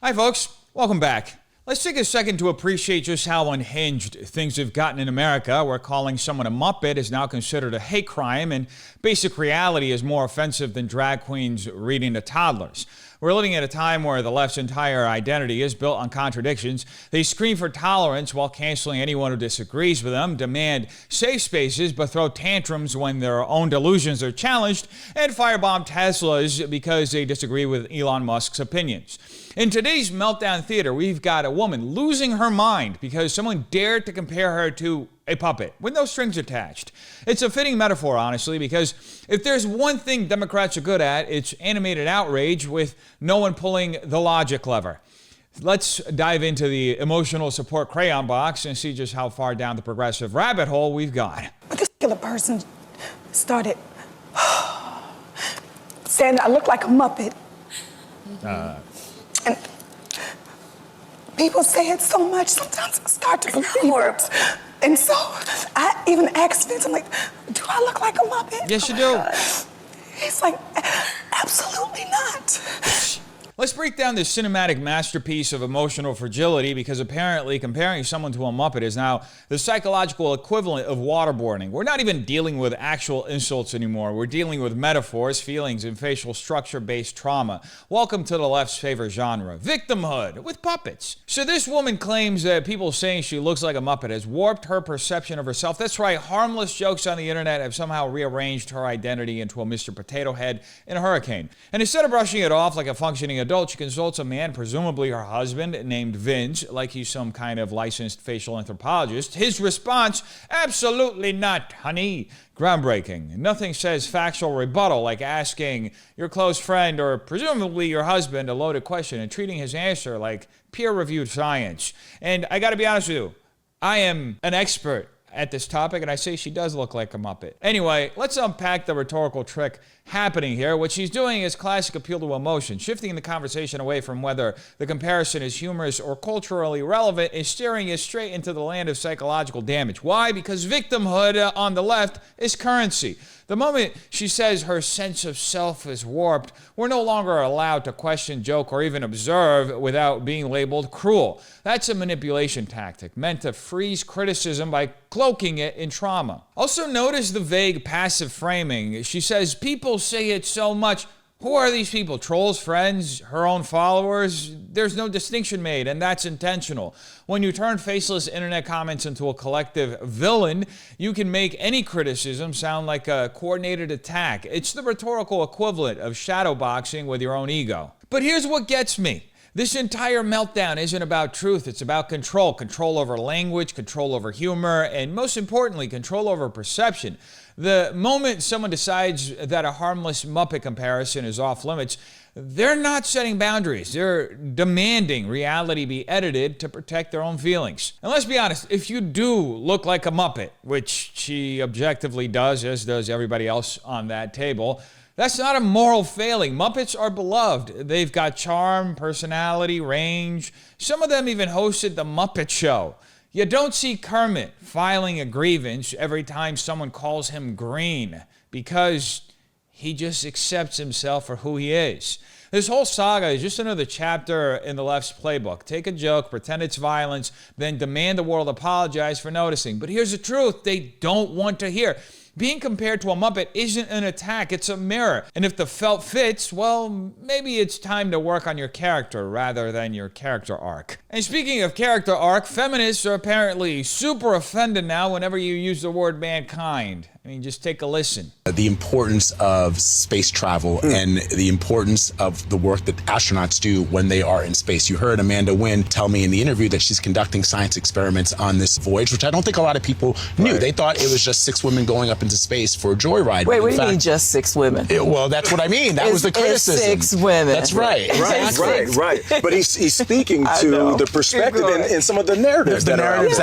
Hi folks, welcome back. Let's take a second to appreciate just how unhinged things have gotten in America, where calling someone a muppet is now considered a hate crime and basic reality is more offensive than drag queens reading to toddlers. We're living at a time where the left's entire identity is built on contradictions. They scream for tolerance while canceling anyone who disagrees with them, demand safe spaces but throw tantrums when their own delusions are challenged, and firebomb Teslas because they disagree with Elon Musk's opinions. In today's meltdown theater, we've got a woman losing her mind because someone dared to compare her to a puppet with no strings attached. It's a fitting metaphor, honestly, because if there's one thing Democrats are good at, it's animated outrage with no one pulling the logic lever. Let's dive into the emotional support crayon box and see just how far down the progressive rabbit hole we've gone. But this particular person started saying I look like a muppet. And people say it so much, sometimes I start to believe it. And so I even asked Vince, I'm like, do I look like a muppet? Yes, you do. He's like, absolutely not. Let's break down this cinematic masterpiece of emotional fragility, because apparently comparing someone to a muppet is now the psychological equivalent of waterboarding. We're not even dealing with actual insults anymore. We're dealing with metaphors, feelings, and facial structure-based trauma. Welcome to the left's favorite genre, victimhood, with puppets. So this woman claims that people saying she looks like a muppet has warped her perception of herself. That's right, harmless jokes on the internet have somehow rearranged her identity into a Mr. Potato Head in a hurricane. And instead of brushing it off like a functioning adult, she consults a man, presumably her husband, named Vince, like he's some kind of licensed facial anthropologist. His response, absolutely not, honey. Groundbreaking. Nothing says factual rebuttal like asking your close friend or presumably your husband a loaded question and treating his answer like peer-reviewed science. And I gotta be honest with you, I am an expert at this topic, and I say she does look like a muppet. Anyway, let's unpack the rhetorical trick happening here. What she's doing is classic appeal to emotion, shifting the conversation away from whether the comparison is humorous or culturally relevant and steering it straight into the land of psychological damage. Why? Because victimhood on the left is currency. The moment she says her sense of self is warped, we're no longer allowed to question, joke, or even observe without being labeled cruel. That's a manipulation tactic meant to freeze criticism by cloaking it in trauma. Also notice the vague passive framing. She says, people say it so much. Who are these people? Trolls, friends, her own followers? There's no distinction made, and that's intentional. When you turn faceless internet comments into a collective villain, you can make any criticism sound like a coordinated attack. It's the rhetorical equivalent of shadowboxing with your own ego. But here's what gets me. This entire meltdown isn't about truth, it's about control. Control over language, control over humor, and most importantly, control over perception. The moment someone decides that a harmless Muppet comparison is off limits, they're not setting boundaries. They're demanding reality be edited to protect their own feelings. And let's be honest, if you do look like a Muppet, which she objectively does, as does everybody else on that table, that's not a moral failing. Muppets are beloved. They've got charm, personality, range. Some of them even hosted The Muppet Show. You don't see Kermit filing a grievance every time someone calls him green, because he just accepts himself for who he is. This whole saga is just another chapter in the left's playbook. Take a joke, pretend it's violence, then demand the world apologize for noticing. But here's the truth they don't want to hear. Being compared to a Muppet isn't an attack, it's a mirror. And if the felt fits, well, maybe it's time to work on your character rather than your character arc. And speaking of character arc, feminists are apparently super offended now whenever you use the word mankind. I mean, just take a listen. The importance of space travel and the importance of the work that astronauts do when they are in space. You heard Amanda Wynn tell me in the interview that she's conducting science experiments on this voyage, which I don't think a lot of people knew. Right. They thought it was just 6 women going up into space for a joyride. Wait, what do you mean just 6 women? Well, that's what I mean. That was the criticism. It's 6 women. That's right. Right. But he's speaking to the perspective and some of the narratives that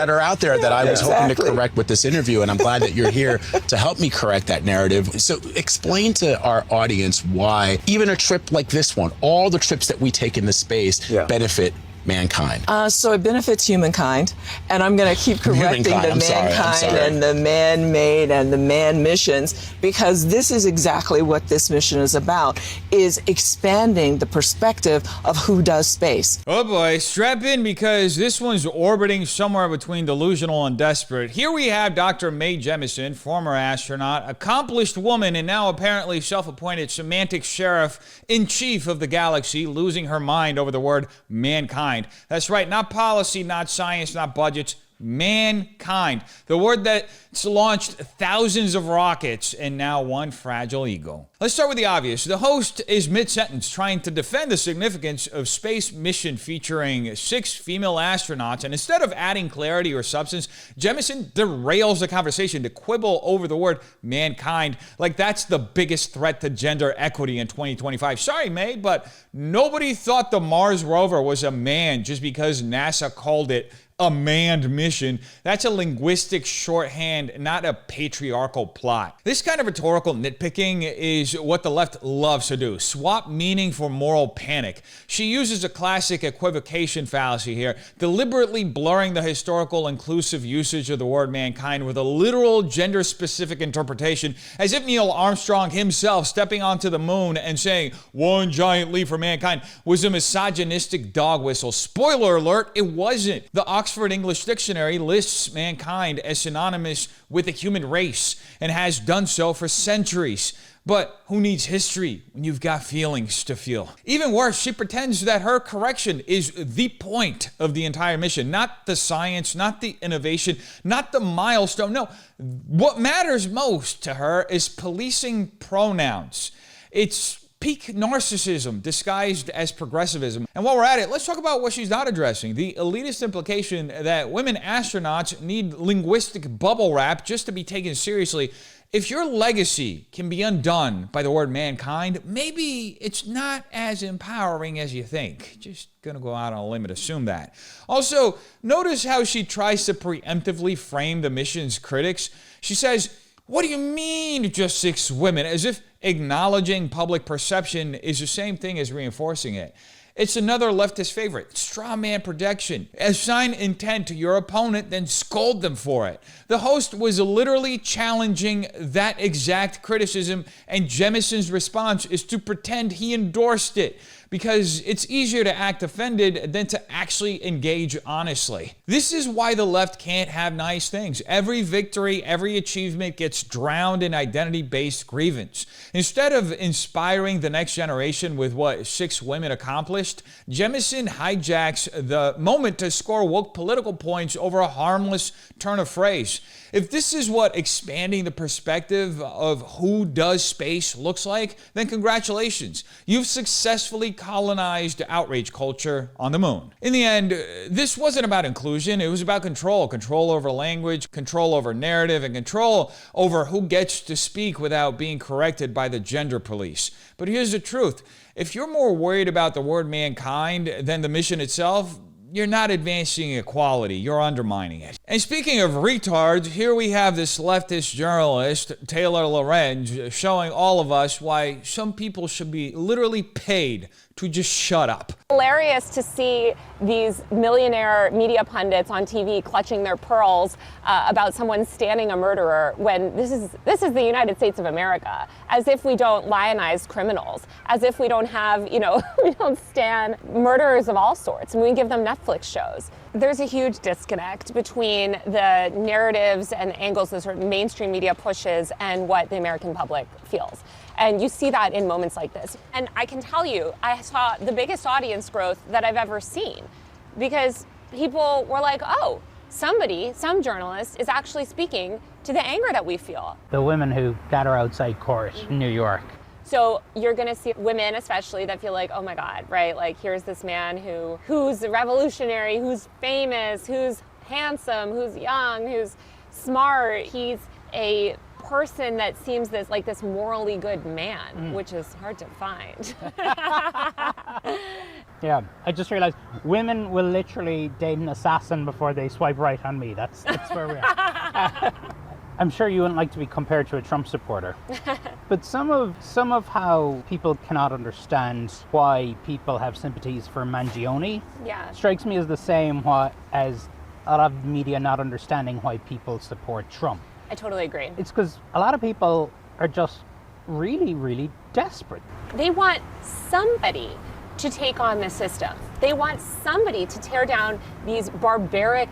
are out there that I was hoping to correct with this interview, and I'm glad that you're here to help me correct that narrative. So explain to our audience why even a trip like this one, all the trips that we take into space benefit mankind? So it benefits humankind, and I'm going to keep correcting Humankind, the I'm sorry. and the man-made and the man missions, because this is exactly what this mission is about, is expanding the perspective of who does space. Oh boy, strap in, because this one's orbiting somewhere between delusional and desperate. Here we have Dr. Mae Jemison, former astronaut, accomplished woman, and now apparently self-appointed semantic sheriff-in-chief of the galaxy, losing her mind over the word mankind. That's right, not policy, not science, not budgets. Mankind, the word that's launched thousands of rockets and now one fragile ego. Let's start with the obvious. The host is mid-sentence trying to defend the significance of space mission featuring 6 female astronauts, and instead of adding clarity or substance, Jemison derails the conversation to quibble over the word mankind like that's the biggest threat to gender equity in 2025. Sorry, May, but nobody thought the Mars rover was a man just because NASA called it a manned mission. That's a linguistic shorthand, not a patriarchal plot. This kind of rhetorical nitpicking is what the left loves to do. Swap meaning for moral panic. She uses a classic equivocation fallacy here, deliberately blurring the historical inclusive usage of the word mankind with a literal gender-specific interpretation, as if Neil Armstrong himself stepping onto the moon and saying, "one giant leap for mankind," was a misogynistic dog whistle. Spoiler alert, it wasn't. The Oxford English Dictionary lists mankind as synonymous with the human race and has done so for centuries. But who needs history when you've got feelings to feel? Even worse, she pretends that her correction is the point of the entire mission, not the science, not the innovation, not the milestone. No, what matters most to her is policing pronouns. It's peak narcissism disguised as progressivism. And while we're at it, let's talk about what she's not addressing. The elitist implication that women astronauts need linguistic bubble wrap just to be taken seriously. If your legacy can be undone by the word mankind, maybe it's not as empowering as you think. Just gonna go out on a limb and assume that. Also, notice how she tries to preemptively frame the mission's critics. She says, "What do you mean just 6 women?" As if acknowledging public perception is the same thing as reinforcing it. It's another leftist favorite, straw man protection. Assign intent to your opponent, then scold them for it. The host was literally challenging that exact criticism, and Jemison's response is to pretend he endorsed it, because it's easier to act offended than to actually engage honestly. This is why the left can't have nice things. Every victory, every achievement gets drowned in identity-based grievance. Instead of inspiring the next generation with what 6 women accomplished, Jemison hijacks the moment to score woke political points over a harmless turn of phrase. If this is what expanding the perspective of who does space looks like, then congratulations. You've successfully colonized outrage culture on the moon. In the end, this wasn't about inclusion. It was about control. Control over language, control over narrative, and control over who gets to speak without being corrected by the gender police. But here's the truth. If you're more worried about the word mankind than the mission itself, you're not advancing equality, you're undermining it. And speaking of retards, here we have this leftist journalist, Taylor Lorenz, showing all of us why some people should be literally paid to just shut up. Hilarious to see these millionaire media pundits on TV clutching their pearls about someone standing a murderer when this is the United States of America. As if we don't lionize criminals, as if we don't have, we don't stand murderers of all sorts, and we give them Netflix shows. There's a huge disconnect between the narratives and angles that sort of mainstream media pushes and what the American public feels. And you see that in moments like this. And I can tell you, I saw the biggest audience growth that I've ever seen, because people were like, oh, some journalist is actually speaking to the anger that we feel. The women who gather outside court in New York. So you're gonna see women especially that feel like, oh my God, right? Like, here's this man who's revolutionary, who's famous, who's handsome, who's young, who's smart. He's a person that seems this morally good man, which is hard to find. Yeah, I just realized women will literally date an assassin before they swipe right on me. That's where we are. I'm sure you wouldn't like to be compared to a Trump supporter. But some of how people cannot understand why people have sympathies for Mangione strikes me as the same as a lot of media not understanding why people support Trump. I totally agree. It's because a lot of people are just really, really desperate. They want somebody to take on the system. They want somebody to tear down these barbaric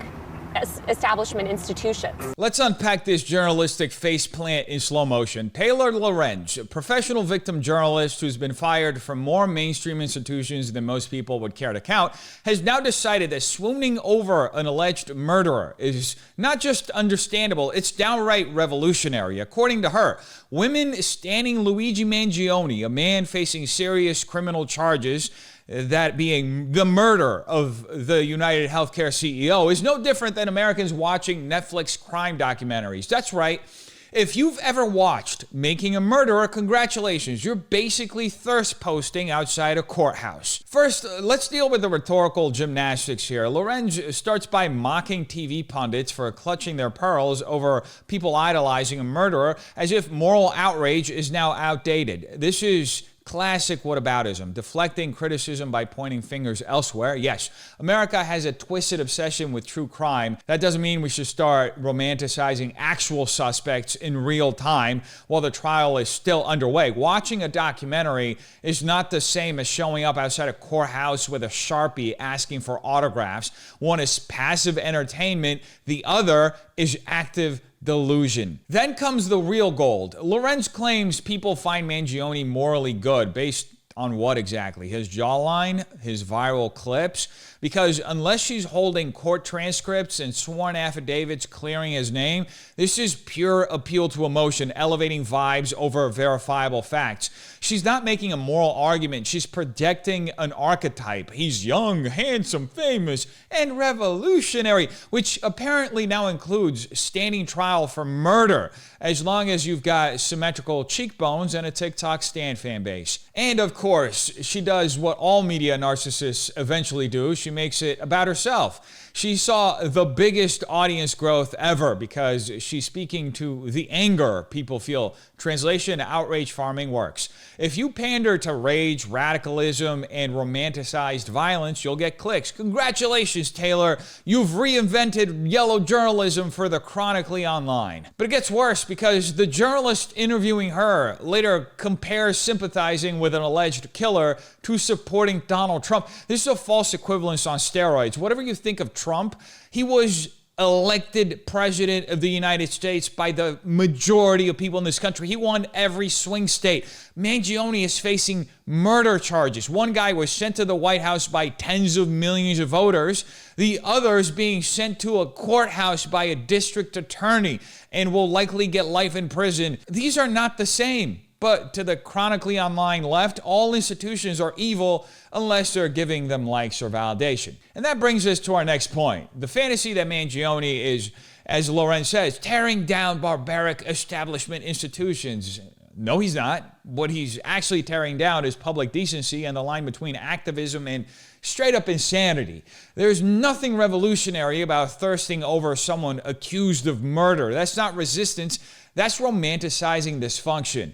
establishment institutions. Let's unpack this journalistic faceplant in slow motion. Taylor Lorenz, a professional victim journalist who's been fired from more mainstream institutions than most people would care to count, has now decided that swooning over an alleged murderer is not just understandable, it's downright revolutionary. According to her, women standing Luigi Mangione, a man facing serious criminal charges, that being the murder of the United Healthcare CEO, is no different than Americans watching Netflix crime documentaries. That's right. If you've ever watched Making a Murderer, congratulations. You're basically thirst posting outside a courthouse. First, let's deal with the rhetorical gymnastics here. Lorenz starts by mocking TV pundits for clutching their pearls over people idolizing a murderer as if moral outrage is now outdated. This is classic whataboutism, deflecting criticism by pointing fingers elsewhere. Yes, America has a twisted obsession with true crime. That doesn't mean we should start romanticizing actual suspects in real time while the trial is still underway. Watching a documentary is not the same as showing up outside a courthouse with a Sharpie asking for autographs. One is passive entertainment, the other is active delusion. Then comes the real gold. Lorenz claims people find Mangione morally good. Based on what exactly? His jawline? His viral clips? Because unless she's holding court transcripts and sworn affidavits clearing his name, this is pure appeal to emotion, elevating vibes over verifiable facts. She's not making a moral argument. She's projecting an archetype. He's young, handsome, famous, and revolutionary, which apparently now includes standing trial for murder, as long as you've got symmetrical cheekbones and a TikTok stan fan base. And of course, she does what all media narcissists eventually do. She makes it about herself. She saw the biggest audience growth ever because she's speaking to the anger people feel. Translation: outrage farming works. If you pander to rage, radicalism, and romanticized violence, you'll get clicks. Congratulations, Taylor. You've reinvented yellow journalism for the chronically online. But it gets worse because the journalist interviewing her later compares sympathizing with an alleged killer to supporting Donald Trump. This is a false equivalence on steroids. Whatever you think of Trump, he was elected president of the United States by the majority of people in this country. He won every swing state. Mangione is facing murder charges. One guy was sent to the White House by tens of millions of voters. The others being sent to a courthouse by a district attorney and will likely get life in prison. These are not the same. But to the chronically online left, all institutions are evil unless they're giving them likes or validation. And that brings us to our next point. The fantasy that Mangione is, as Lorenz says, tearing down barbaric establishment institutions. No, he's not. What he's actually tearing down is public decency and the line between activism and straight up insanity. There's nothing revolutionary about thirsting over someone accused of murder. That's not resistance. That's romanticizing dysfunction.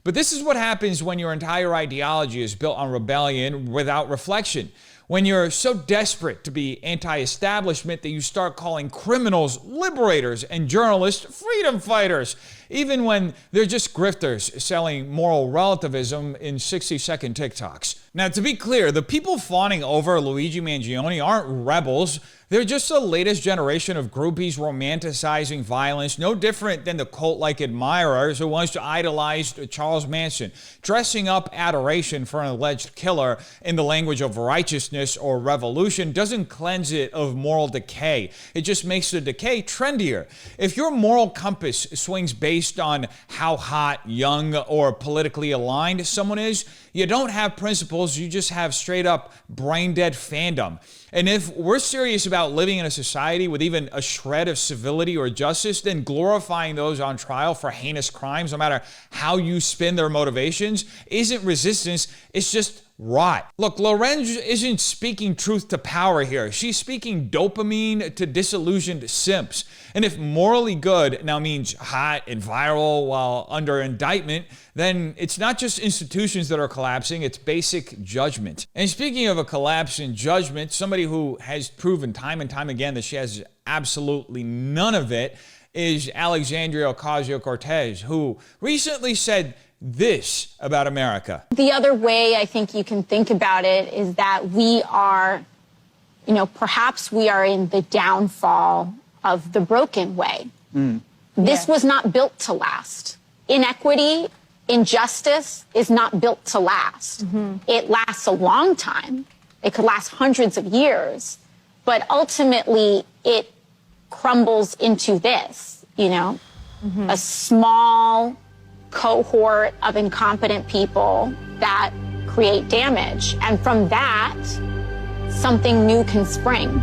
But this is what happens when your entire ideology is built on rebellion without reflection. When you're so desperate to be anti-establishment that you start calling criminals liberators and journalists freedom fighters, even when they're just grifters selling moral relativism in 60-second TikToks. Now, to be clear, the people fawning over Luigi Mangione aren't rebels. They're just the latest generation of groupies romanticizing violence, no different than the cult-like admirers who once idolized Charles Manson. Dressing up adoration for an alleged killer in the language of righteousness or revolution doesn't cleanse it of moral decay. It just makes the decay trendier. If your moral compass swings based on how hot, young, or politically aligned someone is, you don't have principles, you just have straight up brain-dead fandom. And if we're serious about living in a society with even a shred of civility or justice, then glorifying those on trial for heinous crimes, no matter how you spin their motivations, isn't resistance, it's just rot. Look, Lorenz isn't speaking truth to power here. She's speaking dopamine to disillusioned simps. And if morally good now means hot and viral while under indictment, then it's not just institutions that are collapsing, it's basic judgment. And speaking of a collapse in judgment, somebody who has proven time and time again that she has absolutely none of it is Alexandria Ocasio-Cortez, who recently said this about America. The other way I think you can think about it is that we are, perhaps we are in the downfall of the broken way. This was not built to last. Inequity, injustice is not built to last. It lasts a long time. It could last hundreds of years, but ultimately it crumbles into this, a small cohort of incompetent people that create damage. And from that, something new can spring.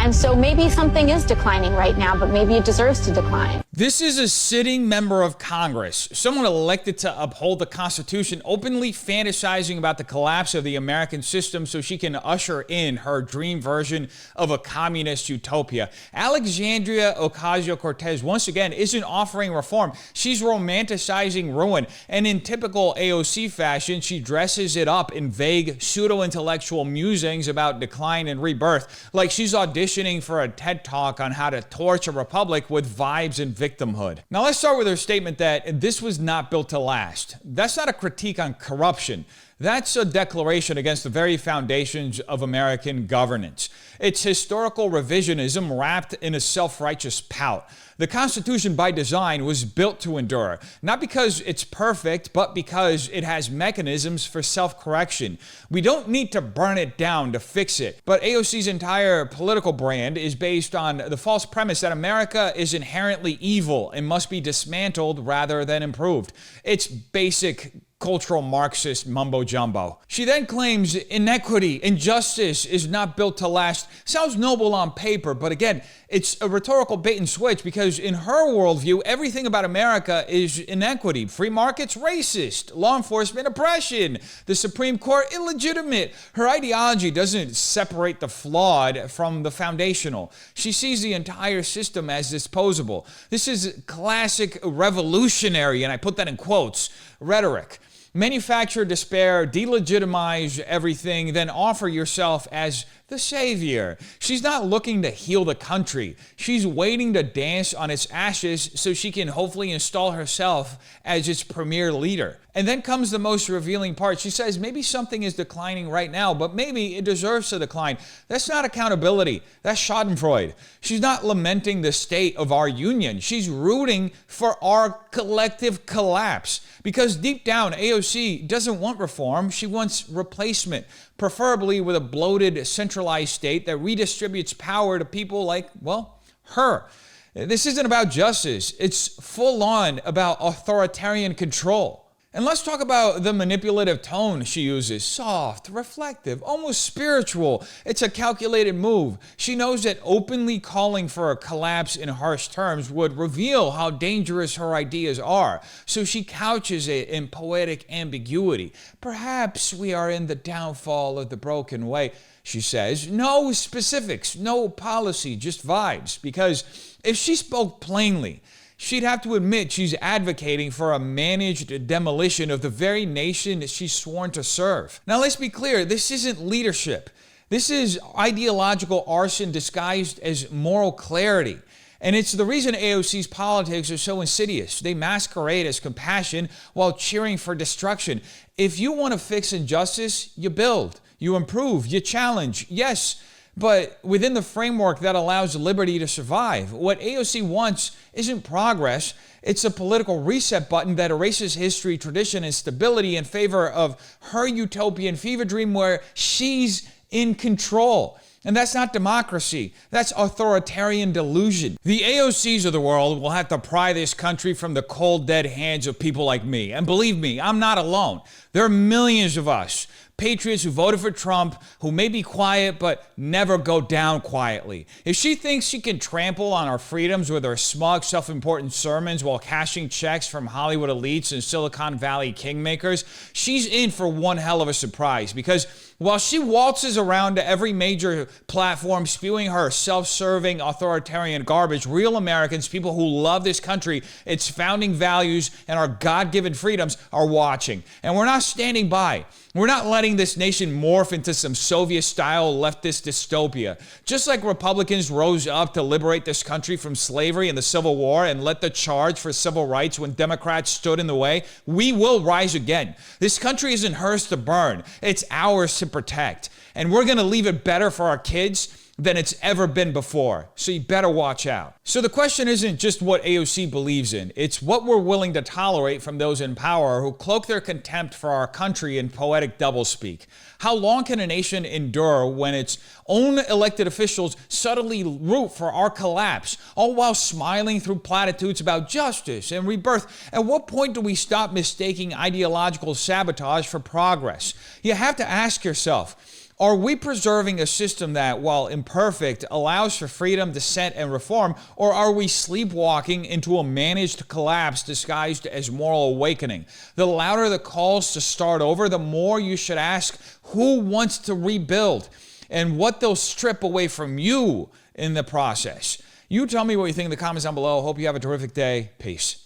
And so maybe something is declining right now, but maybe it deserves to decline. This is a sitting member of Congress, someone elected to uphold the Constitution, openly fantasizing about the collapse of the American system so she can usher in her dream version of a communist utopia. Alexandria Ocasio-Cortez, once again, isn't offering reform. She's romanticizing ruin. And in typical AOC fashion, she dresses it up in vague, pseudo-intellectual musings about decline and rebirth, like she's auditioning for a TED Talk on how to torch a republic with vibes and victimhood. Now let's start with her statement that this was not built to last. That's not a critique on corruption. That's a declaration against the very foundations of American governance. It's historical revisionism wrapped in a self-righteous pout. The Constitution by design was built to endure, not because it's perfect, but because it has mechanisms for self-correction. We don't need to burn it down to fix it. But AOC's entire political brand is based on the false premise that America is inherently evil and must be dismantled rather than improved. It's basic cultural Marxist mumbo-jumbo. She then claims inequity, injustice is not built to last. Sounds noble on paper, but again, it's a rhetorical bait and switch because in her worldview, everything about America is inequity. Free markets, racist. Law enforcement, oppression. The Supreme Court, illegitimate. Her ideology doesn't separate the flawed from the foundational. She sees the entire system as disposable. This is classic revolutionary, and I put that in quotes, rhetoric. Manufacture despair, delegitimize everything, then offer yourself as the savior. She's not looking to heal the country. She's waiting to dance on its ashes so she can hopefully install herself as its premier leader. And then comes the most revealing part. She says maybe something is declining right now, but maybe it deserves to decline. That's not accountability. That's Schadenfreude. She's not lamenting the state of our union. She's rooting for our collective collapse. Because deep down, AOC doesn't want reform. She wants replacement, preferably with a bloated, centralized state that redistributes power to people like, well, her. This isn't about justice. It's full on about authoritarian control. And let's talk about the manipulative tone she uses. Soft, reflective, almost spiritual. It's a calculated move. She knows that openly calling for a collapse in harsh terms would reveal how dangerous her ideas are. So she couches it in poetic ambiguity. Perhaps we are in the downfall of the broken way, she says. No specifics, no policy, just vibes. Because if she spoke plainly, she'd have to admit she's advocating for a managed demolition of the very nation that she's sworn to serve. Now, let's be clear, this isn't leadership. This is ideological arson disguised as moral clarity. And it's the reason AOC's politics are so insidious. They masquerade as compassion while cheering for destruction. If you want to fix injustice, you build, you improve, you challenge. Yes, but within the framework that allows liberty to survive. What AOC wants isn't progress. It's a political reset button that erases history, tradition, and stability in favor of her utopian fever dream where she's in control. And that's not democracy. That's authoritarian delusion. The AOCs of the world will have to pry this country from the cold, dead hands of people like me. And believe me, I'm not alone. There are millions of us. patriots who voted for Trump, who may be quiet but never go down quietly. If she thinks she can trample on our freedoms with her smug, self-important sermons while cashing checks from Hollywood elites and Silicon Valley kingmakers, she's in for one hell of a surprise, because while she waltzes around to every major platform spewing her self-serving authoritarian garbage, real Americans, people who love this country, its founding values, and our God-given freedoms are watching. And we're not standing by. We're not letting this nation morph into some Soviet-style leftist dystopia. Just like Republicans rose up to liberate this country from slavery and the Civil War and led the charge for civil rights when Democrats stood in the way, we will rise again. This country isn't hers to burn. It's ours to protect. And we're going to leave it better for our kids than it's ever been before. So you better watch out. So the question isn't just what AOC believes in. It's what we're willing to tolerate from those in power who cloak their contempt for our country in poetic doublespeak. How long can a nation endure when its own elected officials subtly root for our collapse, all while smiling through platitudes about justice and rebirth? At what point do we stop mistaking ideological sabotage for progress? You have to ask yourself, are we preserving a system that, while imperfect, allows for freedom, dissent, and reform, or are we sleepwalking into a managed collapse disguised as moral awakening? The louder the calls to start over, the more you should ask who wants to rebuild and what they'll strip away from you in the process. You tell me what you think in the comments down below. Hope you have a terrific day. Peace.